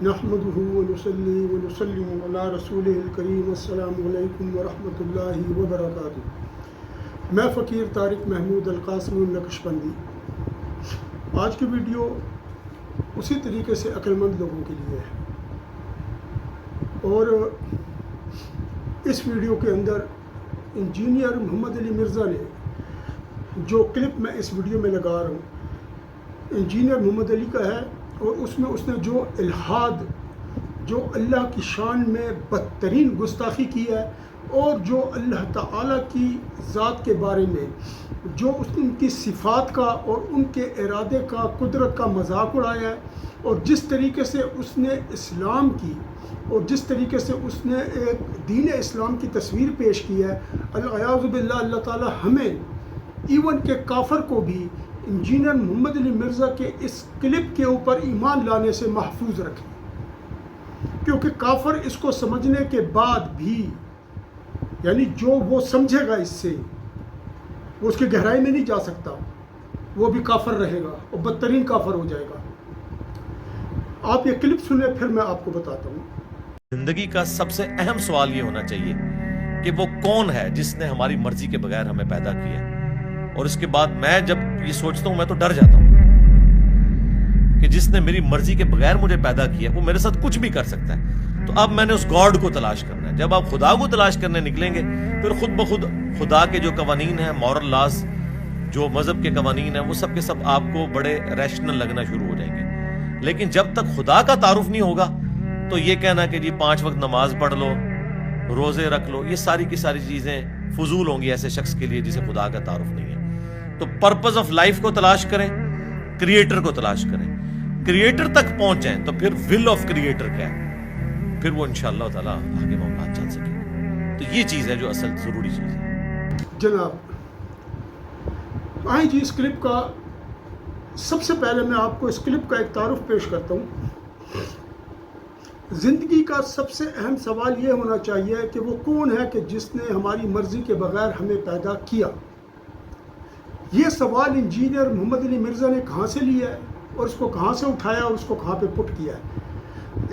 نحمده ونصلي ونسلم على رسوله الکریم السلام علیکم ورحمۃ اللہ وبرکاتہ۔ میں فقیر طارق محمود القاسمی نقشبندی۔ آج کی ویڈیو اسی طریقے سے عقلمند لوگوں کے لیے ہے، اور اس ویڈیو کے اندر انجینئر محمد علی مرزا نے جو کلپ میں اس ویڈیو میں لگا رہا ہوں انجینئر محمد علی کا ہے، اور اس میں اس نے جو الحاد، جو اللہ کی شان میں بدترین گستاخی کی ہے، اور جو اللہ تعالیٰ کی ذات کے بارے میں جو ان کی صفات کا اور ان کے ارادے کا، قدرت کا مذاق اڑایا ہے، اور جس طریقے سے اس نے اسلام کی اور جس طریقے سے اس نے ایک دین اسلام کی تصویر پیش کی ہے، الیاذ باللہ اللہ تعالیٰ ہمیں ایون کہ کافر کو بھی انجینئر محمد علی مرزا کے اس کلپ کے اوپر ایمان لانے سے محفوظ رکھیں، کیونکہ کافر اس کو سمجھنے کے بعد بھی، یعنی جو وہ سمجھے گا اس سے، وہ اس کی گہرائی میں نہیں جا سکتا، وہ بھی کافر رہے گا اور بدترین کافر ہو جائے گا۔ آپ یہ کلپ سنیں، پھر میں آپ کو بتاتا ہوں۔ زندگی کا سب سے اہم سوال یہ ہونا چاہیے کہ وہ کون ہے جس نے ہماری مرضی کے بغیر ہمیں پیدا کیا، اور اس کے بعد میں جب یہ سوچتا ہوں میں تو ڈر جاتا ہوں کہ جس نے میری مرضی کے بغیر مجھے پیدا کیا وہ میرے ساتھ کچھ بھی کر سکتا ہے۔ تو اب میں نے اس گاڈ کو تلاش کرنا ہے۔ جب آپ خدا کو تلاش کرنے نکلیں گے پھر خود بخود خدا کے جو قوانین ہیں، مورل لاز، جو مذہب کے قوانین ہیں، وہ سب کے سب آپ کو بڑے ریشنل لگنا شروع ہو جائیں گے۔ لیکن جب تک خدا کا تعارف نہیں ہوگا تو یہ کہنا کہ جی 5 وقت نماز پڑھ لو، روزے رکھ لو، یہ ساری کی ساری چیزیں فضول ہوں گی ایسے شخص کے لیے جسے خدا کا تعارف نہیں ہے۔ تو پرپز آف لائف کو تلاش کریں، کریٹر کو تلاش کریں، کریٹر تک پہنچ جائیں تو پھر ول آف کریٹر کیا ہے، پھر وہ انشاءاللہ تعالیٰ آگے معاملات چل سکیں گے۔ تو یہ چیز ہے جو اصل ضروری چیز ہے۔ جناب آئیں جی، اس کلپ کا سب سے پہلے میں آپ کو اس کلپ کا ایک تعارف پیش کرتا ہوں۔ زندگی کا سب سے اہم سوال یہ ہونا چاہیے کہ وہ کون ہے کہ جس نے ہماری مرضی کے بغیر ہمیں پیدا کیا۔ یہ سوال انجینئر محمد علی مرزا نے کہاں سے لیا ہے اور اس کو کہاں سے اٹھایا اور اس کو کہاں پہ پٹ کیا ہے؟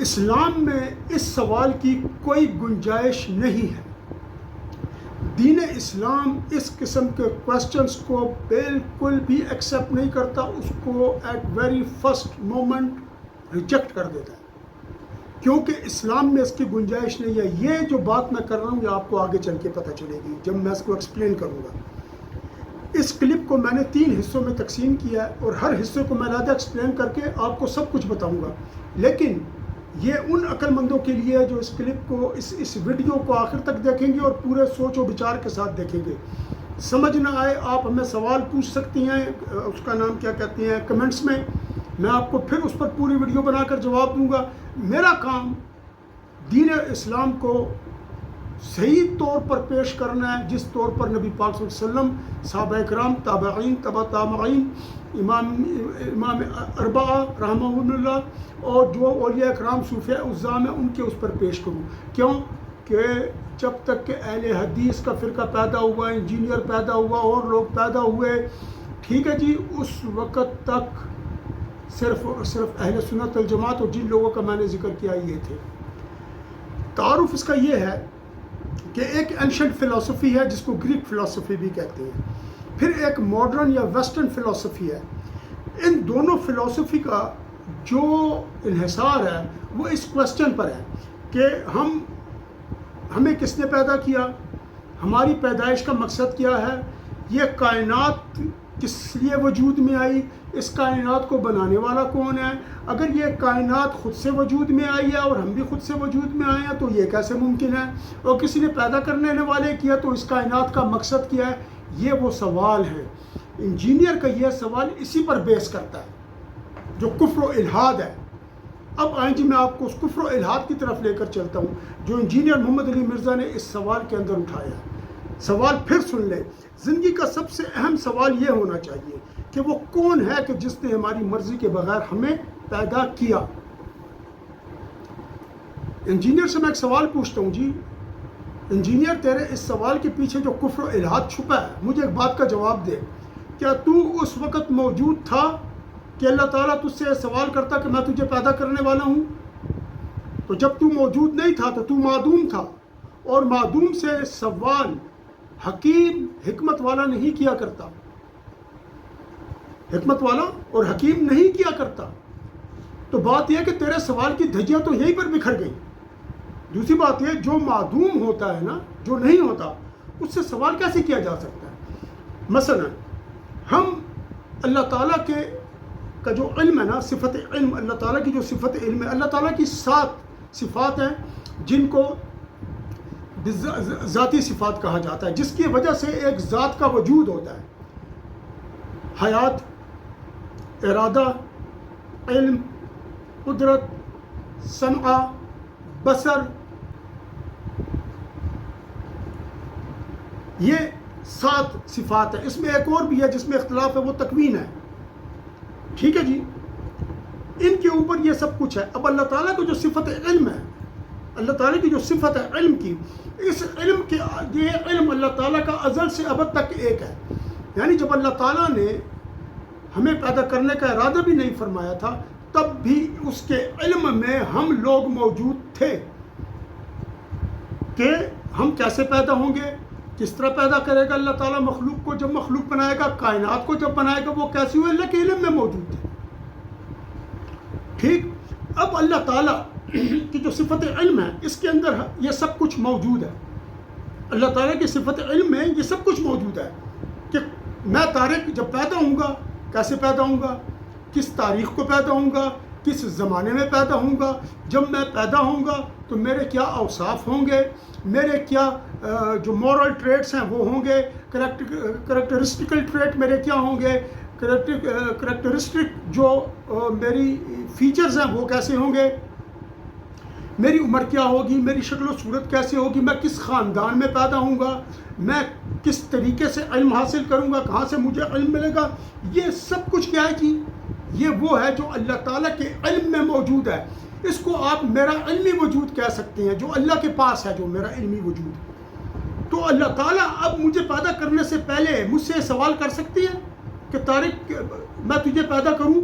اسلام میں اس سوال کی کوئی گنجائش نہیں ہے۔ دین اسلام اس قسم کے کوسچنز کو بالکل بھی ایکسیپٹ نہیں کرتا، اس کو at very first moment reject کر دیتا ہے، کیونکہ اسلام میں اس کی گنجائش نہیں ہے۔ یہ جو بات میں کر رہا ہوں یہ آپ کو آگے چل کے پتہ چلے گی جب میں اس کو ایکسپلین کروں گا۔ اس کلپ کو میں نے 3 حصوں میں تقسیم کیا ہے، اور ہر حصے کو میں علیحدہ ایکسپلین کر کے آپ کو سب کچھ بتاؤں گا، لیکن یہ ان عقل مندوں کے لیے ہے جو اس کلپ کو، اس ویڈیو کو آخر تک دیکھیں گے اور پورے سوچ و بچار کے ساتھ دیکھیں گے۔ سمجھ نہ آئے آپ ہمیں سوال پوچھ سکتی ہیں، اس کا نام کیا کہتے ہیں، کمنٹس میں، میں آپ کو پھر اس پر پوری ویڈیو بنا کر جواب دوں گا۔ میرا کام دین اسلام کو صحیح طور پر پیش کرنا ہے، جس طور پر نبی پاک صلی اللہ علیہ وسلم، صحابہ کرام، تابعین، تبع تابعین، امام اربعہ رحمہم اللہ، اور جو اولیاء کرام صوفیاء اعظام ہیں ان کے اس پر پیش کروں۔ کیوں کہ جب تک کہ اہل حدیث کا فرقہ پیدا ہوا، انجینئر پیدا ہوا اور لوگ پیدا ہوئے، ٹھیک ہے جی، اس وقت تک صرف اہل سنت والجماعت اور جن لوگوں کا میں نے ذکر کیا یہ تھے۔ تعارف اس کا یہ ہے کہ ایک اینشنٹ فلسفی ہے جس کو گریک فلسفی بھی کہتے ہیں، پھر ایک ماڈرن یا ویسٹرن فلسفی ہے۔ ان دونوں فلسفی کا جو انحصار ہے وہ اس کوسچن پر ہے کہ ہمیں کس نے پیدا کیا، ہماری پیدائش کا مقصد کیا ہے، یہ کائنات کس لیے وجود میں آئی، اس کائنات کو بنانے والا کون ہے، اگر یہ کائنات خود سے وجود میں آئی ہے اور ہم بھی خود سے وجود میں آئے ہیں تو یہ کیسے ممکن ہے، اور کسی نے پیدا کرنے والے کیا تو اس کائنات کا مقصد کیا ہے۔ یہ وہ سوال ہیں۔ انجینئر کا یہ سوال اسی پر بیس کرتا ہے جو کفر و الحاد ہے۔ اب آئیں جی، میں آپ کو اس کفر و الحاد کی طرف لے کر چلتا ہوں جو انجینئر محمد علی مرزا نے اس سوال کے اندر اٹھایا ہے۔ سوال پھر سن لیں۔ زندگی کا سب سے اہم سوال یہ ہونا چاہیے کہ وہ کون ہے کہ جس نے ہماری مرضی کے بغیر ہمیں پیدا کیا۔ انجینئر سے میں ایک سوال پوچھتا ہوں، جی انجینئر تیرے اس سوال کے پیچھے جو کفر و الحاد چھپا ہے، مجھے ایک بات کا جواب دے، کیا تو اس وقت موجود تھا کہ اللہ تعالیٰ تجھ سے سوال کرتا کہ میں تجھے پیدا کرنے والا ہوں؟ تو جب تو موجود نہیں تھا تو معدوم تھا، اور معدوم سے سوال حکیم حکمت والا نہیں کیا کرتا، حکمت والا اور حکیم نہیں کیا کرتا۔ تو بات یہ کہ تیرے سوال کی دھجیاں تو یہیں پر بکھر گئی۔ دوسری بات یہ، جو معدوم ہوتا ہے نا، جو نہیں ہوتا، اس سے سوال کیسے کیا جا سکتا ہے؟ مثلا ہم اللہ تعالیٰ کا جو علم ہے نا، صفت علم، اللہ تعالیٰ کی جو صفت علم ہے، اللہ تعالیٰ کی 7 صفات ہیں جن کو ذاتی صفات کہا جاتا ہے، جس کی وجہ سے ایک ذات کا وجود ہوتا ہے۔ حیات، ارادہ، علم، قدرت، سمع، بصر، یہ 7 صفات ہیں۔ اس میں ایک اور بھی ہے جس میں اختلاف ہے، وہ تکوین ہے، ٹھیک ہے جی۔ ان کے اوپر یہ سب کچھ ہے۔ اب اللہ تعالیٰ کو جو صفت علم ہے، اللہ تعالیٰ کی جو صفت ہے علم کی، اس علم کے، یہ علم اللہ تعالیٰ کا ازل سے ابد تک ایک ہے۔ یعنی جب اللہ تعالیٰ نے ہمیں پیدا کرنے کا ارادہ بھی نہیں فرمایا تھا، تب بھی اس کے علم میں ہم لوگ موجود تھے کہ ہم کیسے پیدا ہوں گے، کس طرح پیدا کرے گا اللہ تعالیٰ مخلوق کو، جب مخلوق بنائے گا، کائنات کو جب بنائے گا، وہ کیسی ہوئے، اللہ کے علم میں موجود تھے، ٹھیک۔ اب اللہ تعالیٰ کی جو صفت علم ہے، اس کے اندر یہ سب کچھ موجود ہے۔ اللہ تعالیٰ کی صفت علم میں یہ سب کچھ موجود ہے کہ میں طارق جب پیدا ہوں گا، کیسے پیدا ہوں گا، کس تاریخ کو پیدا ہوں گا، کس زمانے میں پیدا ہوں گا، جب میں پیدا ہوں گا تو میرے کیا اوصاف ہوں گے، میرے کیا جو مورل ٹریٹس ہیں وہ ہوں گے، کریکٹرسٹیکل ٹریٹ میرے کیا ہوں گے، کریکٹرسٹک جو میری فیچرز ہیں وہ کیسے ہوں گے، میری عمر کیا ہوگی، میری شکل و صورت کیسے ہوگی، میں کس خاندان میں پیدا ہوں گا، میں کس طریقے سے علم حاصل کروں گا، کہاں سے مجھے علم ملے گا، یہ سب کچھ کیا ہے جی، یہ وہ ہے جو اللہ تعالیٰ کے علم میں موجود ہے۔ اس کو آپ میرا علمی وجود کہہ سکتے ہیں، جو اللہ کے پاس ہے، جو میرا علمی وجود ہے۔ تو اللہ تعالیٰ اب مجھے پیدا کرنے سے پہلے مجھ سے سوال کر سکتی ہے کہ طارق میں تجھے پیدا کروں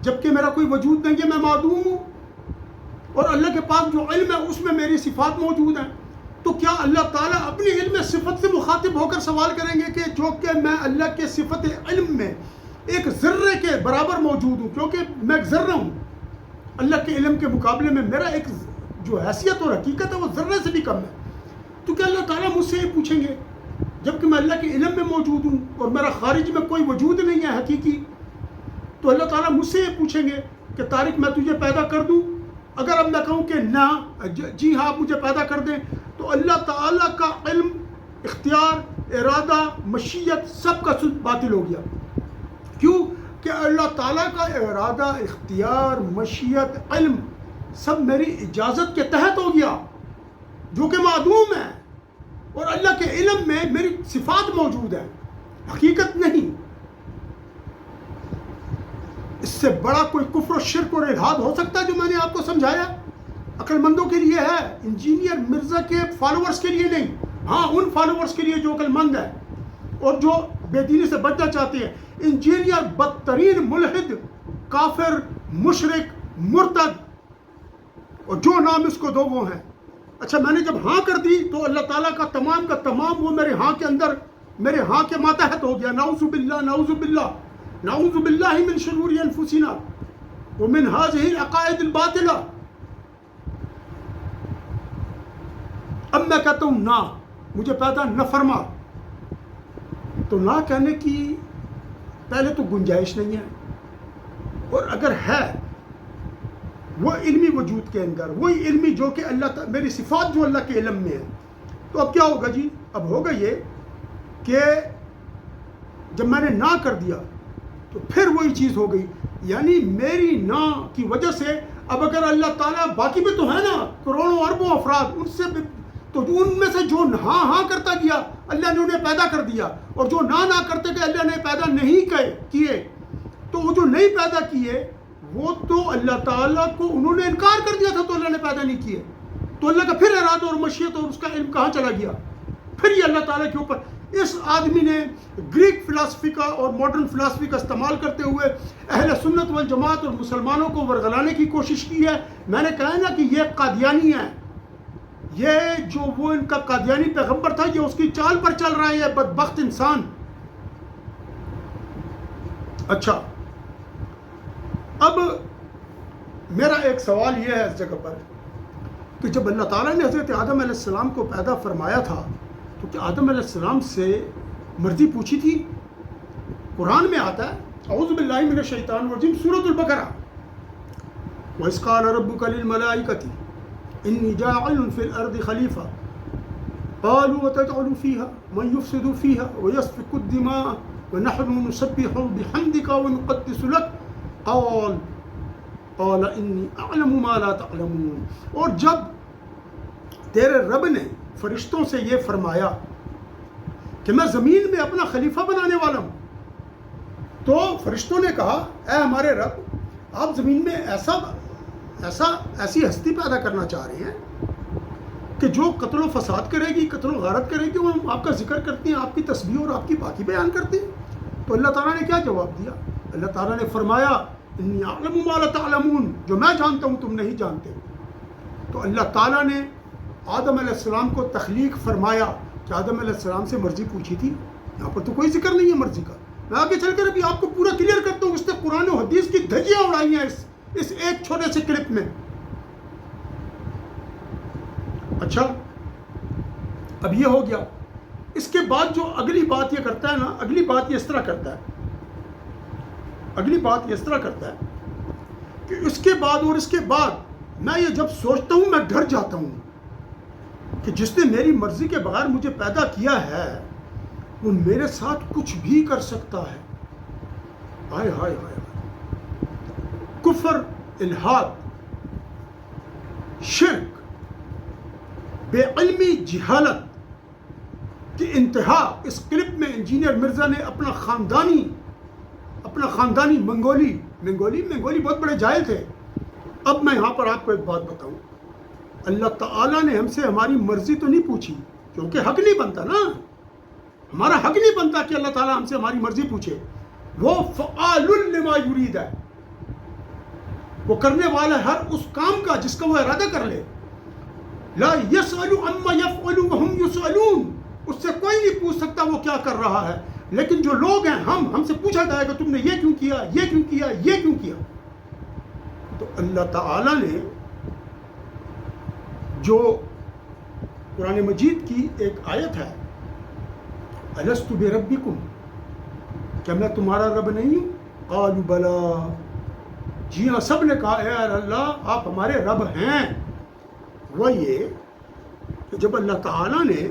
جبکہ میرا کوئی وجود نہیں ہے، میں معدوم ہوں، اور اللہ کے پاس جو علم ہے اس میں میری صفات موجود ہیں۔ تو کیا اللہ تعالیٰ اپنی علم صفت سے مخاطب ہو کر سوال کریں گے کہ جو کہ میں اللہ کے صفت علم میں ایک ذرے کے برابر موجود ہوں، کیونکہ میں ایک ذرہ ہوں، اللہ کے علم کے مقابلے میں میرا ایک جو حیثیت اور حقیقت ہے وہ ذرے سے بھی کم ہے، تو کیا اللہ تعالیٰ مجھ سے یہ پوچھیں گے جبکہ میں اللہ کے علم میں موجود ہوں اور میرا خارج میں کوئی وجود نہیں ہے حقیقی؟ تو اللہ تعالیٰ مجھ سے یہ پوچھیں گے کہ طارق میں تجھے پیدا کر دوں؟ اگر اب میں کہوں کہ نہ، جی ہاں آپ مجھے پیدا کر دیں، تو اللہ تعالیٰ کا علم، اختیار، ارادہ، مشیت سب کا سب باطل ہو گیا۔ کیوں کہ اللہ تعالیٰ کا ارادہ، اختیار، مشیت، علم سب میری اجازت کے تحت ہو گیا، جو کہ معدوم ہے، اور اللہ کے علم میں میری صفات موجود ہے، حقیقت نہیں۔ اس سے بڑا کوئی کفر و شرک اور الحاد ہو سکتا ہے جو میں نے آپ کو سمجھایا؟ عقل مندوں کے لیے ہے، انجینئر مرزا کے فالوورز کے لیے نہیں۔ ہاں ان فالوورز کے لیے جو عقل مند ہے اور جو بے دینی سے بچنا چاہتے ہیں۔ انجینئر بدترین ملحد، کافر، مشرک، مرتد، اور جو نام اس کو دو وہ ہیں۔ اچھا میں نے جب ہاں کر دی تو اللہ تعالیٰ کا تمام کا تمام وہ میرے ہاں کے اندر، میرے ہاں کے ماتحت ہو گیا۔ نعوذ باللہ، نعوذ باللہ، نعوذ باللہ من شرور انفسنا ومن هذه العقائد الباطلہ۔ اب میں کہتا ہوں نہ، مجھے پیدا نہ فرما، تو نہ کہنے کی پہلے تو گنجائش نہیں ہے، اور اگر ہے وہ علمی وجود کے اندر، وہی علمی جو کہ اللہ میری صفات جو اللہ کے علم میں ہے، تو اب کیا ہوگا جی؟ اب ہوگا یہ کہ جب میں نے نہ کر دیا تو پھر وہی چیز ہو گئی، یعنی میری نہ کی وجہ سے اب اگر اللہ تعالیٰ، باقی بھی تو ہے نا کروڑوں اربوں افراد، ان سے تو ان میں سے جو ہاں ہاں کرتا گیا اللہ نے انہیں پیدا کر دیا، اور جو نہ کرتے گئے اللہ نے پیدا نہیں کیے، تو وہ جو نہیں پیدا کیے وہ تو اللہ تعالیٰ کو انہوں نے انکار کر دیا تھا، تو اللہ نے پیدا نہیں کیے، تو اللہ کا پھر ارادہ اور مشیت اور اس کا علم کہاں چلا گیا؟ پھر یہ اللہ تعالیٰ کے اوپر اس آدمی نے گریک فلسفی کا اور ماڈرن فلسفی کا استعمال کرتے ہوئے اہل سنت والجماعت اور مسلمانوں کو ورغلانے کی کوشش کی ہے. میں نے کہا نا کہ یہ قادیانی ہے، یہ جو وہ ان کا قادیانی پیغمبر تھا یہ اس کی چال پر چل رہا ہے، یہ بدبخت انسان. اچھا، اب میرا ایک سوال یہ ہے اس جگہ پر کہ جب اللہ تعالیٰ نے حضرت آدم علیہ السلام کو پیدا فرمایا تھا تو کیا آدم علیہ السلام سے مرضی پوچھی تھی؟ قرآن میں آتا ہے، اعوذ باللہ من الشیطان الرجیم، سورۃ البقرہ، وَإِذْ قَالَ رَبُّكَ لِلْمَلَائِكَةِ إِنِّي جَاعِلٌ فِي الْأَرْضِ خَلِيفَةً قَالُوا وَتَجْعَلُ فِيهَا مَن يُفْسِدُ فِيهَا وَيَسْفِكُ الدِّمَاءَ وَنَحْنُ نُسَبِّحُ بِحَمْدِكَ وَنُقَدِّسُ لَكَ قَالَ إِنِّي أَعْلَمُ مَا لَا تَعْلَمُونَ. اور جب تیرے رب نے فرشتوں سے یہ فرمایا کہ میں زمین میں اپنا خلیفہ بنانے والا ہوں، تو فرشتوں نے کہا اے ہمارے رب، آپ زمین میں ایسی ہستی پیدا کرنا چاہ رہے ہیں کہ جو قتل و فساد کرے گی، قتل و غارت کرے گی، وہ آپ کا ذکر کرتی ہیں، آپ کی تسبیح اور آپ کی پاکی بیان کرتی ہیں. تو اللہ تعالیٰ نے کیا جواب دیا؟ اللہ تعالیٰ نے فرمایا انی اعلم ما لا تعلمون، جو میں جانتا ہوں تم نہیں جانتے. تو اللہ تعالیٰ نے آدم علیہ السلام کو تخلیق فرمایا کہ آدم علیہ السلام سے مرضی پوچھی تھی؟ یہاں پر تو کوئی ذکر نہیں ہے مرضی کا. میں آگے چل کر ابھی آپ کو پورا کلیئر کرتا ہوں. اس نے قرآن و حدیث کی دھجیاں اڑائی ہیں اس ایک چھوٹے سے کلپ میں. اچھا، اب یہ ہو گیا. اس کے بعد جو اگلی بات یہ کرتا ہے نا، اگلی بات یہ اس طرح کرتا ہے کہ اس کے بعد میں یہ جب سوچتا ہوں میں ڈر جاتا ہوں کہ جس نے میری مرضی کے بغیر مجھے پیدا کیا ہے وہ میرے ساتھ کچھ بھی کر سکتا ہے. ہائے ہائے ہائے، کفر، الحاد، شرک، بے علمی، جہالت کی انتہا. اس کلپ میں انجینئر مرزا نے اپنا خاندانی منگولی بہت بڑے جاہل تھے. اب میں یہاں پر آپ کو ایک بات بتاؤں، اللہ تعالیٰ نے ہم سے ہماری مرضی تو نہیں پوچھی، کیونکہ حق نہیں بنتا نا، ہمارا حق نہیں بنتا کہ اللہ تعالیٰ ہم سے ہماری مرضی پوچھے. وہ فعال لما یرید ہے، وہ کرنے والا ہر اس کام کا جس کا وہ ارادہ کر لے. لا یسأل عما یفعل وهم یسألون، اس سے کوئی نہیں پوچھ سکتا وہ کیا کر رہا ہے. لیکن جو لوگ ہیں ہم سے پوچھا جائے گا تم نے یہ کیوں کیا، یہ کیوں کیا، یہ کیوں کیا. تو اللہ تعالیٰ نے جو قرآن مجید کی ایک آیت ہے، الست بربکم، کیا میں تمہارا رب نہیں ہوں؟ قالوا بلا، جی ہاں، سب نے کہا اے اللہ آپ ہمارے رب ہیں. وہ یہ کہ جب اللہ تعالیٰ نے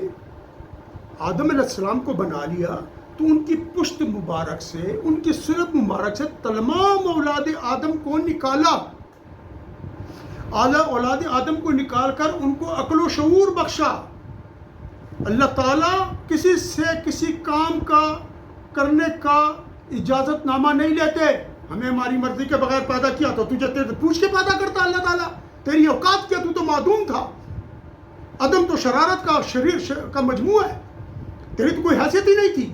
آدم علیہ السلام کو بنا لیا تو ان کی پشت مبارک سے، ان کی صورت مبارک سے تمام اولاد آدم کو نکالا. اولاد آدم کو نکال کر ان کو عقل و شعور بخشا. اللہ تعالیٰ کسی سے کسی کام کا کرنے کا اجازت نامہ نہیں لیتے. ہمیں ہماری مرضی کے بغیر پیدا کیا تو تجھے پوچھ کے پیدا کرتا اللہ تعالیٰ. تیری اوقات کیا، تو معدوم تھا. عدم تو شرارت کا، شریر کا مجموعہ ہے. تیری تو کوئی حیثیت ہی نہیں تھی.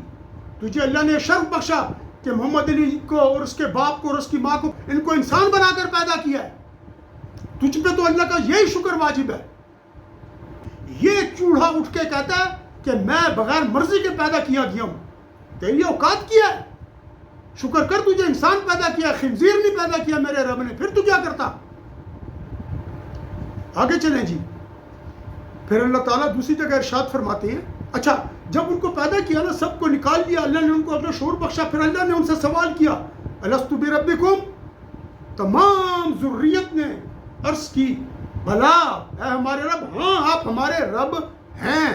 تجھے اللہ نے شرف بخشا کہ محمد علی کو اور اس کے باپ کو اور اس کی ماں کو، ان کو انسان بنا کر پیدا کیا ہے. تجھ پہ تو اللہ کا یہی شکر واجب ہے. یہ چوڑا اٹھ کے کہتا ہے کہ میں بغیر مرضی کے پیدا کیا گیا ہوں. تیری اوقات کیا ہے؟ شکر کر، تجھے انسان پیدا کیا، خنزیر نہیں پیدا کیا میرے رب نے. پھر تو کیا کرتا؟ آگے چلیں جی. پھر اللہ تعالیٰ دوسری جگہ ارشاد فرماتے ہیں، اچھا جب ان کو پیدا کیا نا، سب کو نکال دیا، اللہ نے ان کو اپنا شعور بخشا. پھر اللہ نے ان سے سوال کیا، الست بربکم؟ تمام ذریت نے عرض کی بھلا اے ہمارے رب، ہاں آپ ہمارے رب ہیں.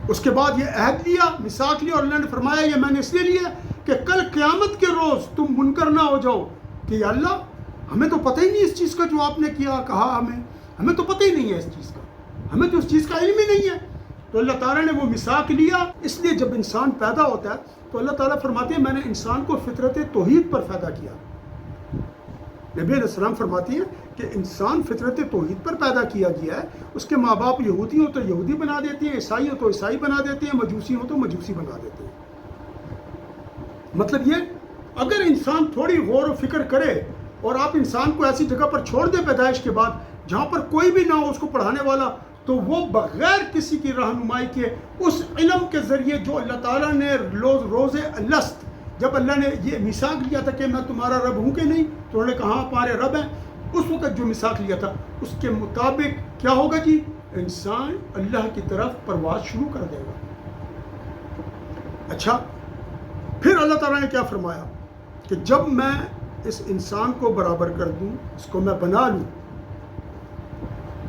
اس کے بعد یہ عہد لیا، میثاق لیا، اور اللہ نے فرمایا یہ میں نے اس لیے لیا کہ کل قیامت کے روز تم منکر نہ ہو جاؤ کہ یا اللہ ہمیں تو پتہ ہی نہیں اس چیز کا جو آپ نے کیا کہا، ہمیں تو پتہ ہی نہیں ہے اس چیز کا، ہمیں تو اس چیز کا علم ہی نہیں ہے. تو اللہ تعالیٰ نے وہ میثاق لیا. اس لیے جب انسان پیدا ہوتا ہے تو اللہ تعالیٰ فرماتے ہیں میں نے انسان کو فطرت توحید پر پیدا کیا. نبی علیہ السلام فرماتی ہیں کہ انسان فطرت توحید پر پیدا کیا گیا ہے. اس کے ماں باپ یہودی ہوں تو یہودی بنا دیتے ہیں، عیسائی ہوں تو عیسائی بنا دیتے ہیں، مجوسی ہوں تو مجوسی بنا دیتے ہیں. مطلب یہ اگر انسان تھوڑی غور و فکر کرے اور آپ انسان کو ایسی جگہ پر چھوڑ دیں پیدائش کے بعد جہاں پر کوئی بھی نہ ہو اس کو پڑھانے والا، تو وہ بغیر کسی کی رہنمائی کے اس علم کے ذریعے جو اللہ تعالیٰ نے روز الست، جب اللہ نے یہ میثاق لیا تھا کہ میں تمہارا رب ہوں کہ نہیں، تو انہوں نے کہا ہمارے رب ہیں، اس وقت جو میثاق لیا تھا اس کے مطابق کیا ہوگا جی؟ انسان اللہ کی طرف پرواز شروع کر دے گا. اچھا، پھر اللہ تعالیٰ نے کیا فرمایا کہ جب میں اس انسان کو برابر کر دوں، اس کو میں بنا لوں،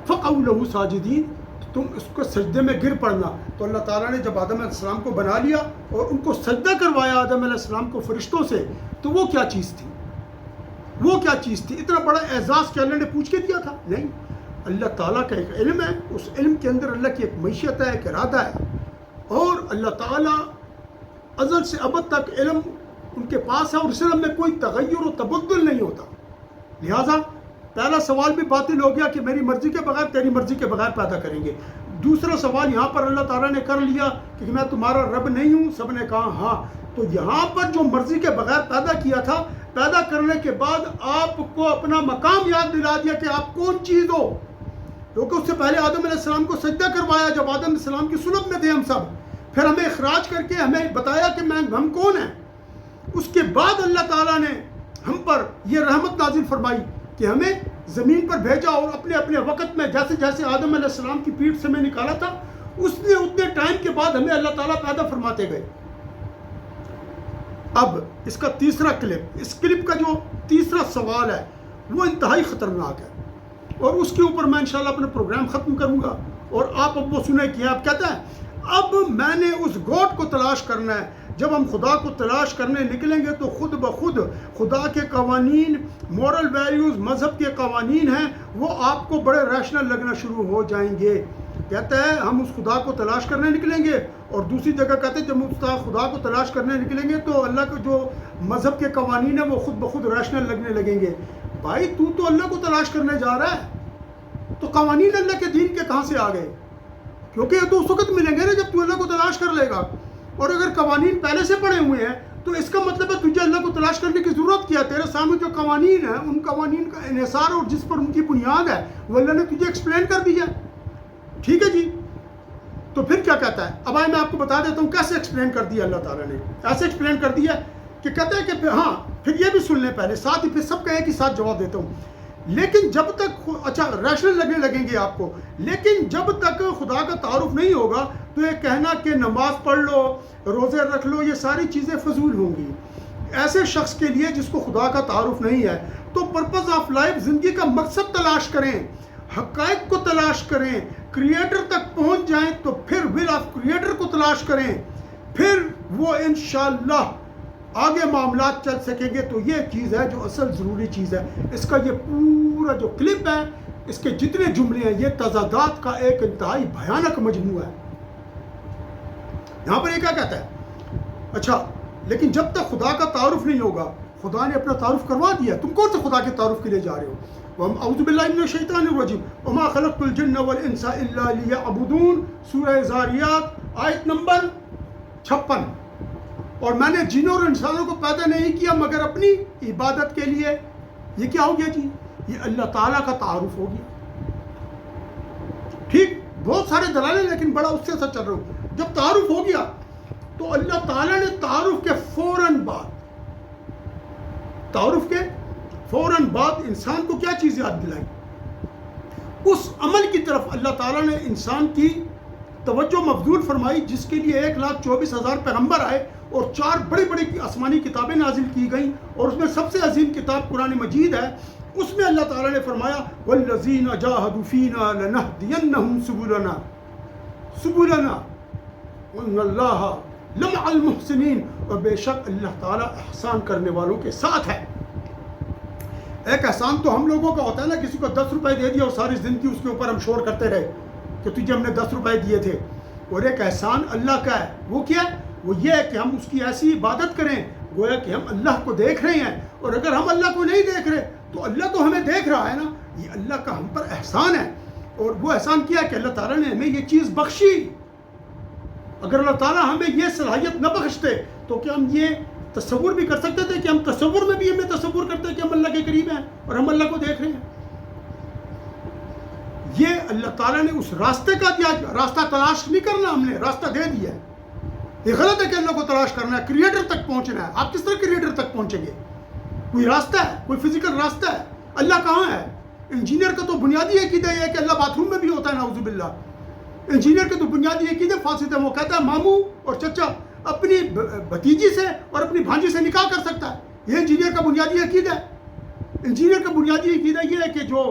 فَقَعُوا لَهُ سَاجِدِينَ، تم اس کو سجدے میں گر پڑنا. تو اللہ تعالیٰ نے جب آدم علیہ السلام کو بنا لیا اور ان کو سجدہ کروایا آدم علیہ السلام کو فرشتوں سے، تو وہ کیا چیز تھی؟ وہ کیا چیز تھی؟ اتنا بڑا اعزاز کہ اللہ نے پوچھ کے دیا تھا؟ نہیں، اللہ تعالیٰ کا ایک علم ہے، اس علم کے اندر اللہ کی ایک معیشت ہے، ایک ارادہ ہے، اور اللہ تعالیٰ ازل سے ابد تک علم ان کے پاس ہے، اور اس علم میں کوئی تغیر و تبدل نہیں ہوتا. لہٰذا پہلا سوال بھی باطل ہو گیا کہ میری مرضی کے بغیر تیری مرضی کے بغیر پیدا کریں گے. دوسرا سوال یہاں پر اللہ تعالیٰ نے کر لیا کہ میں تمہارا رب نہیں ہوں. سب نے کہا ہاں. تو یہاں پر جو مرضی کے بغیر پیدا کیا تھا، پیدا کرنے کے بعد آپ کو اپنا مقام یاد دلا دیا کہ آپ کون چیز ہو. کیونکہ اس سے پہلے آدم علیہ السلام کو سجدہ کروایا جب آدم علیہ السلام کی صلب میں تھے ہم سب، پھر ہمیں اخراج کر کے ہمیں بتایا کہ ہم کون ہیں. اس کے بعد اللہ تعالیٰ نے ہم پر یہ رحمت نازل فرمائی کہ ہمیں زمین پر بھیجا، اور اپنے اپنے وقت میں جیسے جیسے آدم علیہ السلام کی پیٹھ سے میں نکالا تھا، اس نے اتنے ٹائم کے بعد ہمیں اللہ تعالیٰ پیدا فرماتے گئے. اب اس کا تیسرا کلپ، اس کلپ کا جو تیسرا سوال ہے وہ انتہائی خطرناک ہے، اور اس کے اوپر میں انشاءاللہ اپنا پروگرام ختم کروں گا. اور آپ اب وہ سنیں کہ آپ کہتے ہیں اب میں نے اس گوٹ کو تلاش کرنا ہے. جب ہم خدا کو تلاش کرنے نکلیں گے تو خود بخود خدا کے قوانین، مورل ویلیوز، مذہب کے قوانین ہیں، وہ آپ کو بڑے ریشنل لگنا شروع ہو جائیں گے. کہتا ہے ہم اس خدا کو تلاش کرنے نکلیں گے، اور دوسری جگہ کہتے ہیں جب ہم خدا کو تلاش کرنے نکلیں گے تو اللہ کے جو مذہب کے قوانین ہیں وہ خود بخود ریشنل لگنے لگیں گے. بھائی تو اللہ کو تلاش کرنے جا رہا ہے، تو قوانین اللہ کے دین کے کہاں سے آ گئے؟ کیونکہ یہ تو اس وقت ملیں گے نا جب تو اللہ کو تلاش کر لے گا. اور اگر قوانین پہلے سے پڑے ہوئے ہیں تو اس کا مطلب ہے تجھے اللہ کو تلاش کرنے کی ضرورت کیا؟ تیرے سامنے جو قوانین ہیں ان قوانین کا انحصار اور جس پر ان کی بنیاد ہے وہ اللہ نے تجھے ایکسپلین کر دیا. ٹھیک ہے جی، تو پھر کیا کہتا ہے؟ اب آئے میں آپ کو بتا دیتا ہوں کیسے ایکسپلین کر دیا اللہ تعالیٰ نے. ایسے ایکسپلین کر دیا کہ کہتا ہے کہ ہاں پھر یہ بھی سن لیں پہلے، ساتھ ہی پھر سب کا ایک ہی ساتھ جواب دیتا ہوں. لیکن جب تک اچھا ریشنل لگنے لگیں گے آپ کو، لیکن جب تک خدا کا تعارف نہیں ہوگا تو یہ کہنا کہ نماز پڑھ لو، روزے رکھ لو، یہ ساری چیزیں فضول ہوں گی. ایسے شخص کے لیے جس کو خدا کا تعارف نہیں ہے تو پرپز آف لائف، زندگی کا مقصد تلاش کریں، حقائق کو تلاش کریں، کریٹر تک پہنچ جائیں تو پھر ول آف کریٹر کو تلاش کریں، پھر وہ انشاءاللہ آگے معاملات چل سکیں گے. تو یہ چیز ہے جو اصل ضروری چیز ہے. اس کا یہ پورا جو کلپ ہے، اس کے جتنے جملے ہیں، یہ تضادات کا ایک انتہائی بھیانک مجموعہ ہے. یہاں پر یہ کیا کہتا ہے؟ اچھا لیکن جب تک خدا کا تعارف نہیں ہوگا، خدا نے اپنا تعارف کروا دیا، تم کون سے خدا کے تعارف کے لیے جا رہے ہو؟ اعوذ باللہ من الشیطان الرجیم وما خلقت الجن والانس الا لیعبدون، سورہ زاریات آیت نمبر 56. اور میں نے جنوں اور انسانوں کو پیدا نہیں کیا مگر اپنی عبادت کے لیے. یہ کیا ہو گیا جی؟ یہ اللہ تعالیٰ کا تعارف ہو گیا. ٹھیک، بہت سارے دلائل ہیں لیکن بڑا اس سے چل رہا ہوں. جب تعارف ہو گیا تو اللہ تعالیٰ نے تعارف کے فوراً بعد انسان کو کیا چیز یاد دلائی؟ اس عمل کی طرف اللہ تعالیٰ نے انسان کی توجہ مبذول فرمائی جس کے لیے 1,24,000 پیغمبر آئے اور 4 بڑی بڑی آسمانی کتابیں نازل کی گئیں، اور اس میں سب سے عظیم کتاب قرآن مجید ہے. اس میں اللہ تعالیٰ نے فرمایا وَالَّذِينَ جَاهَدُوا فِينَا لَنَهْدِيَنَّهُمْ سُبُلَنَا وَإِنَّ اللَّهَ لَمَعَ الْمُحْسِنِينَ. اور بے شک اللہ تعالیٰ احسان کرنے والوں کے ساتھ ہے. ایک احسان تو ہم لوگوں کا ہوتا ہے نا، کسی کو 10 روپے دے دیا اور ساری زندگی اس کے اوپر ہم شور کرتے رہے کہ تجھے ہم نے 10 روپے دیے تھے. اور ایک احسان اللہ کا ہے. وہ کیا ہے؟ وہ یہ ہے کہ ہم اس کی ایسی عبادت کریں گویا کہ ہم اللہ کو دیکھ رہے ہیں. اور اگر ہم اللہ کو نہیں دیکھ رہے تو اللہ تو ہمیں دیکھ رہا ہے نا. یہ اللہ کا ہم پر احسان ہے. اور وہ احسان کیا کہ اللہ تعالیٰ نے ہمیں یہ چیز بخشی. اگر اللہ تعالیٰ ہمیں یہ صلاحیت نہ بخشتے تو کیا ہم یہ تصور بھی کر سکتے تھے کہ ہم تصور میں بھی ہمیں تصور کرتے ہیں کہ ہم اللہ کے قریب ہیں اور ہم اللہ کو دیکھ رہے ہیں. یہ اللہ تعالیٰ نے اس راستے کا دیا. راستہ تلاش نہیں کرنا, ہم نے راستہ دے دیا ہے. یہ غلط ہے کہ اللہ کو تلاش کرنا ہے, کریٹر تک پہنچنا ہے. آپ کس طرح کریٹر تک پہنچیں گے؟ کوئی راستہ ہے, کوئی فزیکل راستہ ہے. اللہ کہاں ہے؟ انجینئر کا تو بنیادی عقیدہ یہ ہے کہ اللہ باتھ روم میں بھی ہوتا ہے, نعوذ باللہ. انجینئر کا تو بنیادی عقیدہ فاسد ہے. وہ کہتا ہے ماموں اور چچا اپنی بھتیجی سے اور اپنی بھانجی سے نکاح کر سکتا ہے. یہ انجینئر کا بنیادی عقیدہ ہے. انجینئر کا بنیادی عقیدہ یہ ہے کہ جو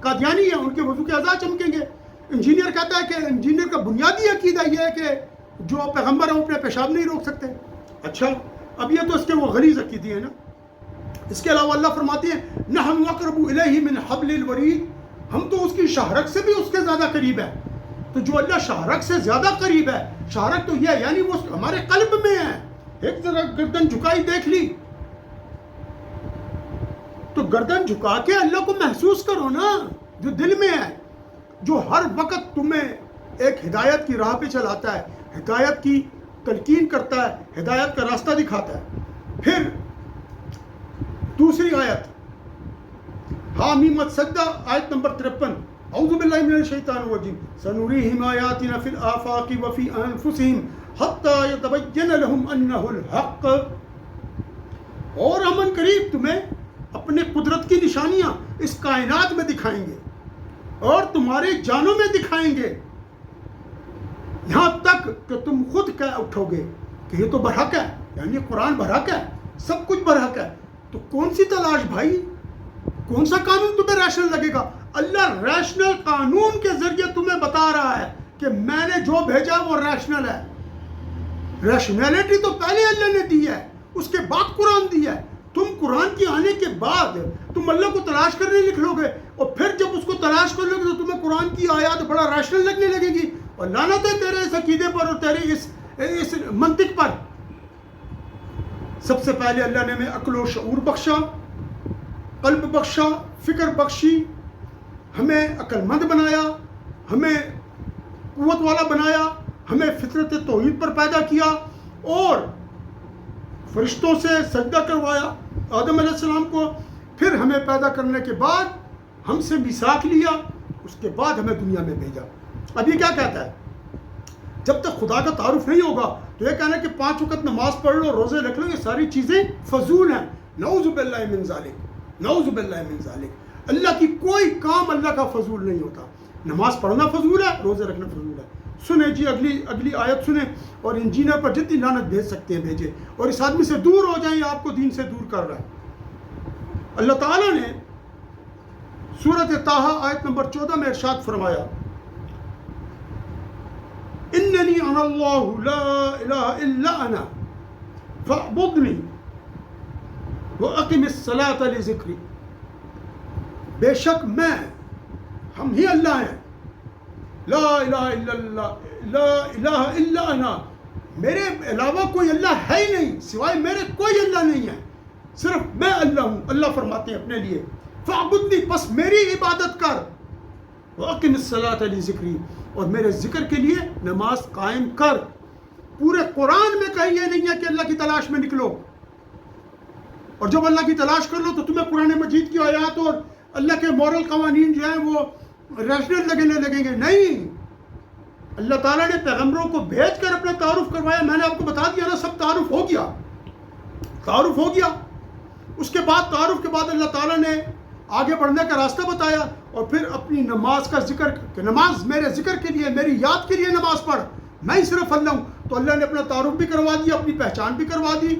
قادیانی ہیں ان کے وضو کے اعضاء چمکیں گے. انجینئر کہتا ہے کہ انجینئر کا بنیادی عقیدہ یہ ہے کہ جو پیغمبر ہیں وہ اپنے پیشاب نہیں روک سکتے. اچھا, اب یہ تو اس کے وہ غلیظ عقیدے ہیں نا. اس کے علاوہ اللہ فرماتے ہیں نحن اقرب الیہ من حبل الورید, ہم تو اس کی شاہرگ سے بھی اس کے زیادہ قریب ہے. تو جو اللہ شاہرگ سے زیادہ قریب ہے, شاہرگ تو یہ ہے یعنی وہ ہمارے قلب میں ہے. ایک ذرا گردن جھکائی دیکھ لی تو گردن جھکا کے اللہ کو محسوس کرو نا, جو دل میں ہے, جو ہر وقت تمہیں ایک ہدایت کی راہ پہ چلاتا ہے, ہدایت کی تلقین کرتا ہے, ہدایت کا راستہ دکھاتا ہے. پھر دوسری آیت حامیم السجدہ آیت نمبر 53, اعوذ باللہ من الشیطان الرجیم سنریہم آیاتنا فی الآفاق وفی انفسہم حتی یتبین لہم انہ الحق. اور ہم قریب تمہیں اپنے قدرت کی نشانیاں اس کائنات میں دکھائیں گے اور تمہارے جانوں میں دکھائیں گے, یہاں تک کہ تم خود کہہ اٹھو گے کہ یہ تو برحق ہے, یعنی قرآن برحق ہے, سب کچھ برحق ہے. تو کون سی تلاش بھائی, کون سا قانون تمہیں ریشنل لگے گا؟ اللہ ریشنل قانون کے ذریعے تمہیں بتا رہا ہے کہ میں نے جو بھیجا وہ ریشنل ہے. ریشنلٹی تو پہلے اللہ نے دی ہے, اس کے بعد قرآن دیا ہے. تم قرآن کے آنے کے بعد تم اللہ کو تلاش کرنے نکلو گے اور پھر جب اس کو تلاش کر لو گے تو تمہیں قرآن کی آیات بڑا ریشنل لگنے لگے گی. اور لعنت ہے تیرے اس عقیدے پر اور تیرے اس منطق پر. سب سے پہلے اللہ نے ہمیں عقل و شعور بخشا, قلب بخشا, فکر بخشی, ہمیں عقل مند بنایا, ہمیں قوت والا بنایا, ہمیں فطرت توحید پر پیدا کیا اور فرشتوں سے سجدہ کروایا آدم علیہ السلام کو. پھر ہمیں پیدا کرنے کے بعد ہم سے میثاق لیا, اس کے بعد ہمیں دنیا میں بھیجا. اب یہ کیا کہتا ہے؟ جب تک خدا کا تعارف نہیں ہوگا تو یہ کہنا کہ 5 وقت نماز پڑھ لو, روزے رکھ لو, یہ ساری چیزیں فضول ہیں. نعوذ باللہ من ذالک, نعوذ باللہ من ذالک. اللہ کی کوئی کام اللہ کا فضول نہیں ہوتا. نماز پڑھنا فضول ہے, روزے رکھنا فضول ہے. سنیں جی اگلی آیت سنیں, اور انجینئر پر جتنی لعنت بھیج سکتے ہیں بھیجے, اور اس آدمی سے دور ہو جائیں, آپ کو دین سے دور کر رہا ہے. اللہ تعالیٰ نے سورۃ طٰہٰ آیت نمبر 14 میں ارشاد فرمایا اننی انا اللہ لا الہ الا انا فاعبدنی واقم الصلاۃ لذکری. بے شک میں, ہم ہی اللہ ہیں, لا الہ الا اللہ, لا الہ الا انا, میرے علاوہ کوئی اللہ ہے ہی نہیں, سوائے میرے کوئی اللہ نہیں ہے, صرف میں اللہ ہوں. اللہ فرماتے ہیں اپنے لیے فاعبدنی, بس میری عبادت کر, واقم الصلاۃ لذکری, اور میرے ذکر کے لیے نماز قائم کر. پورے قرآن میں کہیں یہ نہیں ہے کہ اللہ کی تلاش میں نکلو, اور جب اللہ کی تلاش کر لو تو تمہیں قرآن مجید کی آیات اور اللہ کے مورل قوانین جو ہیں وہ ریشنل لگنے لگیں گے. نہیں, اللہ تعالیٰ نے پیغمبروں کو بھیج کر اپنا تعارف کروایا. میں نے آپ کو بتا دیا نا, سب تعارف ہو گیا, تعارف ہو گیا. اس کے بعد تعارف کے بعد اللہ تعالیٰ نے آگے بڑھنے کا راستہ بتایا, اور پھر اپنی نماز کا ذکر, کہ نماز میرے ذکر کے لیے, میری یاد کے لیے نماز پڑھ, میں ہی صرف اللہ ہوں. تو اللہ نے اپنا تعارف بھی کروا دیا, اپنی پہچان بھی کروا دی,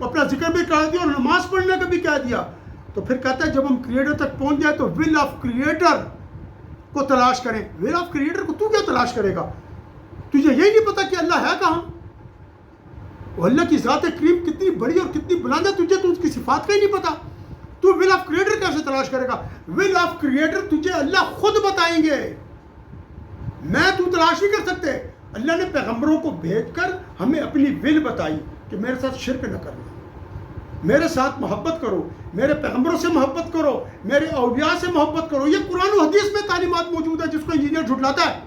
اپنا ذکر بھی کرا دیا, اور نماز پڑھنے کا بھی کہہ دیا. تو پھر کہتا ہے جب ہم کریٹر تک پہنچ جائے تو ول آف کریٹر کو تلاش کریں. ول آف کریٹر کو تو کیا تلاش کرے گا؟ تجھے یہی نہیں پتا کہ اللہ ہے کہاں؟ وہ اللہ کی ذات کریم کتنی بڑی اور کتنی بلند ہے, تجھے تو اس کی صفات کا ہی نہیں پتا. تو ول آف کریٹر کیسے تلاش کرے گا؟ ول آف کریٹر تجھے اللہ خود بتائیں گے, میں تو تلاش نہیں کر سکتے. اللہ نے پیغمبروں کو بھیج کر ہمیں اپنی ول بتائی کہ میرے ساتھ شرک نہ کرنا, میرے ساتھ محبت کرو, میرے پیغمبروں سے محبت کرو، میرے اولیاء سے محبت کرو. یہ قرآن و حدیث میں تعلیمات موجود ہے، جس کو انجینئر جھٹلاتا ہے.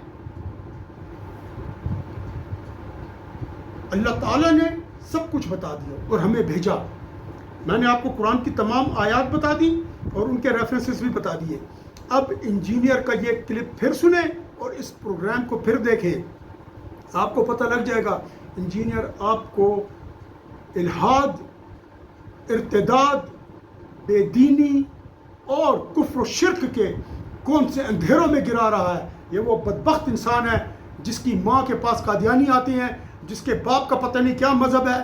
اللہ تعالیٰ نے سب کچھ بتا دیا اور ہمیں بھیجا. میں نے آپ کو قرآن کی تمام آیات بتا دی اور ان کے ریفرنسز بھی بتا دیے. اب انجینئر کا یہ کلپ پھر سنیں اور اس پروگرام کو پھر دیکھیں. آپ کو پتہ لگ جائے گا انجینئر آپ کو الحاد، ارتداد، بے دینی اور کفر و شرک کے کون سے اندھیروں میں گرا رہا ہے. یہ وہ بدبخت انسان ہے جس کی ماں کے پاس قادیانی آتے ہیں، جس کے باپ کا پتہ نہیں کیا مذہب ہے.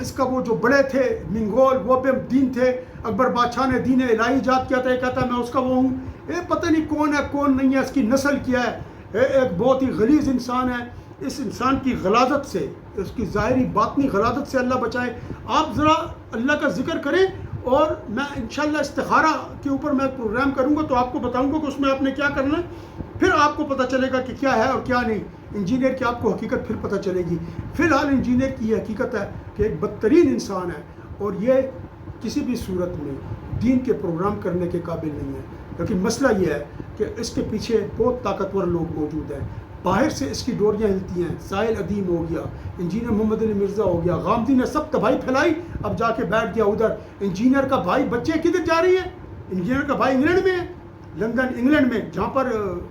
اس کا وہ جو بڑے تھے منگول، وہ بے دین تھے. اکبر بادشاہ نے دین الہی ایجاد کیا تھا، یہ کہتا ہے میں اس کا وہ ہوں. یہ پتہ نہیں کون ہے کون نہیں ہے، اس کی نسل کیا ہے. ایک بہت ہی غلیظ انسان ہے. اس انسان کی غلاظت سے، اس کی ظاہری باطنی غلاظت سے اللہ بچائے. آپ ذرا اللہ کا ذکر کریں، اور میں انشاءاللہ استخارہ کے اوپر میں پروگرام کروں گا تو آپ کو بتاؤں گا کہ اس میں آپ نے کیا کرنا ہے. پھر آپ کو پتہ چلے گا کہ کیا ہے اور کیا نہیں. انجینئر کی آپ کو حقیقت پھر پتہ چلے گی. فی الحال انجینئر کی یہ حقیقت ہے کہ ایک بدترین انسان ہے، اور یہ کسی بھی صورت میں دین کے پروگرام کرنے کے قابل نہیں ہے. لیکن مسئلہ یہ ہے کہ اس کے پیچھے بہت طاقتور لوگ موجود ہیں. باہر سے اس کی ڈوریاں ہلتی ہیں. ساحل ادیم ہو گیا، انجینئر محمد علی مرزا ہو گیا، غامدی نے سب تباہی پھیلائی، اب جا کے بیٹھ گیا ادھر. انجینئر کا بھائی بچے کدھر جا رہی ہیں؟ انجینئر کا بھائی انگلینڈ میں ہے، لندن انگلینڈ میں، جہاں پر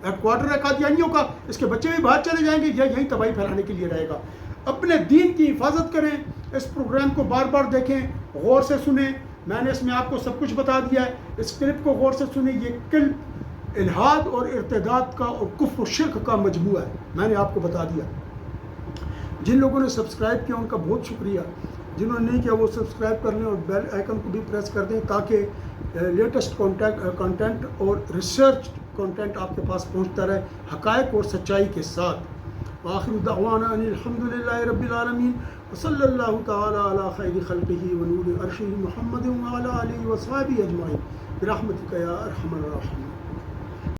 ہیڈ کوارٹر ہے قادیانیوں کا. اس کے بچے بھی باہر چلے جائیں گے، یا یہیں تباہی پھیلانے کے لیے رہے گا. اپنے دین کی حفاظت کریں. اس پروگرام کو بار بار دیکھیں، غور سے سنیں. میں نے اس میں آپ کو سب کچھ بتا دیا ہے. اس کلپ کو غور سے سنیں. یہ کلپ الحاد اور ارتداد کا اور کفر و شرک کا مجموعہ ہے. میں نے آپ کو بتا دیا. جن لوگوں نے سبسکرائب کیا ان کا بہت شکریہ. جنہوں نے نہیں کیا وہ سبسکرائب کر لیں اور بیل آئیکن کو بھی پریس کر دیں، تاکہ لیٹسٹ کنٹینٹ اور ریسرچ کنٹینٹ آپ کے پاس پہنچتا رہے، حقائق اور سچائی کے ساتھ. وآخر دعوانا ان الحمدللہ رب العالمین، وصلی اللہ تعالی علی خیر خلقہ ونور عرشہ محمد وعلی آلہ وصحبہ اجمعین برحمتک یا ارحم الراحمین.